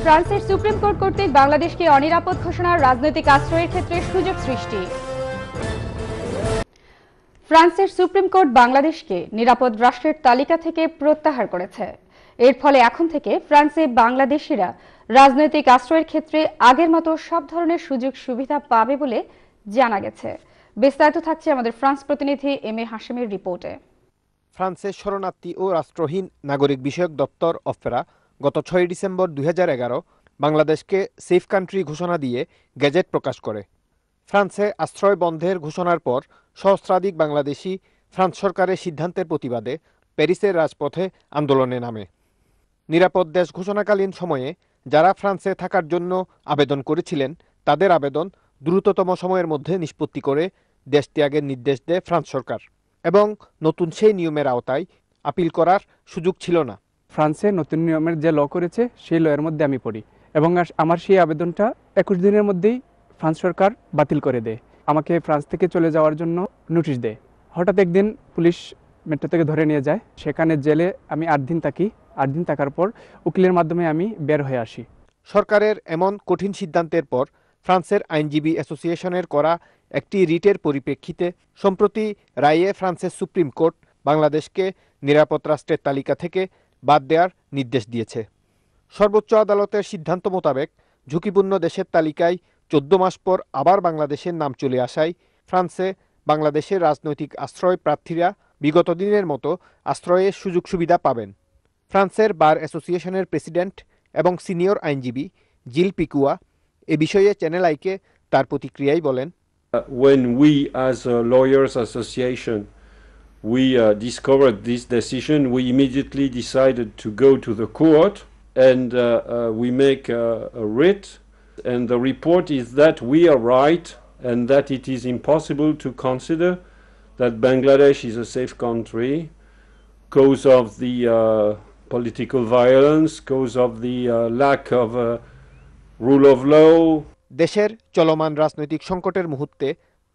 ফ্রান্সের supreme court কর্তৃক বাংলাদেশকে অনিরাপদ ঘোষণার রাজনৈতিক আশ্রয়ের ক্ষেত্রে সুযোগ সৃষ্টি। ফ্রান্সের সুপ্রিম কোর্ট বাংলাদেশকে নিরাপদ রাষ্ট্রের তালিকা থেকে প্রত্যাহার করেছে। এর ফলে এখন থেকে ফ্রান্সে বাংলাদেশিরা রাজনৈতিক আশ্রয়ের ক্ষেত্রে আগের মতো সব ধরনের সুযোগ সুবিধা পাবে বলে জানা গেছে। বিস্তারিত থাকছে আমাদের ফ্রান্স প্রতিনিধি এম এ হাশেমের রিপোর্টে। ফ্রান্সের শরণার্থী ও রাষ্ট্রহীন নাগরিক বিষয়ক দপ্তর অফেরা গত 6 ডিসেম্বর 2011 বাংলাদেশকে সেফ কান্ট্রি ঘোষণা দিয়ে গেজেট প্রকাশ করে। ফ্রান্সে আশ্রয় বন্ধের ঘোষণার পর সহস্রাধিক বাংলাদেশি ফ্রান্স সরকারের সিদ্ধান্তের প্রতিবাদে প্যারিসের রাজপথে আন্দোলনে নামে। নিরাপদ দেশ ঘোষণাকালীন সময়ে যারা ফ্রান্সে থাকার জন্য আবেদন করেছিলেন তাদের আবেদন দ্রুততম সময়ের মধ্যে নিষ্পত্তি করে দেশ ত্যাগের নির্দেশ দেয় ফ্রান্স সরকার, এবং নতুন সেই নিয়মের আওতায় আপিল করার সুযোগ ছিল না। ফ্রান্সে নতুন নিয়মের যে ল করেছে সেই লয়ের মধ্যে আমি পড়ি, এবং আমার সেই আবেদনটা 21 দিনের মধ্যেই ফ্রান্স সরকার বাতিল করে দেয়। আমাকে ফ্রান্স থেকে চলে যাওয়ার জন্য নোটিশ দেয়। হঠাৎ একদিন পুলিশ মেট্রো থেকে ধরে নিয়ে যায়। সেখানে জেলে আমি 8 দিন থাকি। 8 দিন থাকার পর উকিলের মাধ্যমে আমি বের হয়ে আসি। সরকারের এমন কঠিন সিদ্ধান্তের পর ফ্রান্সের আইনজীবী অ্যাসোসিয়েশনের করা একটি রিটের পরিপ্রেক্ষিতে সম্প্রতি রায়ে ফ্রান্সের সুপ্রিম কোর্ট বাংলাদেশকে নিরাপদ রাষ্ট্রের তালিকা থেকে বাদ দেওয়ার নির্দেশ দিয়েছে। সর্বোচ্চ আদালতের সিদ্ধান্ত মোতাবেক ঝুঁকিপূর্ণ দেশের তালিকায় 14 মাস পর আবার বাংলাদেশের নাম চলে আসায় ফ্রান্সে বাংলাদেশের রাজনৈতিক আশ্রয় প্রার্থীরা বিগত দিনের মতো আশ্রয়ের সুযোগ সুবিধা পাবেন। ফ্রান্সের বার অ্যাসোসিয়েশনের প্রেসিডেন্ট এবং সিনিয়র আইনজীবী জিল পিকুয়া এ বিষয়ে চ্যানেল আইকে তার প্রতিক্রিয়ায় বলেন, When we as a lawyers association we discovered this decision, we immediately decided to go to the court and we make a writ, and the report is that we are right and that it is impossible to consider that Bangladesh is a safe country because of the political violence, because of the lack of rule of law. দেশের চলমান রাজনৈতিক সংকটের মুহূর্তে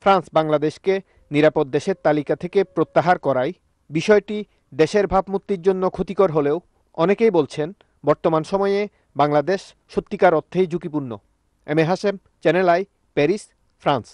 France বাংলাদেশকে নিরাপদ দেশের তালিকা থেকে প্রত্যাহার করায় বিষয়টি দেশের ভাবমূর্তির জন্য ক্ষতিকর হলেও অনেকেই বলছেন বর্তমান সময়ে বাংলাদেশ সত্যিকার অর্থেই ঝুঁকিপূর্ণ। M A Hashem, channel I, Paris, France.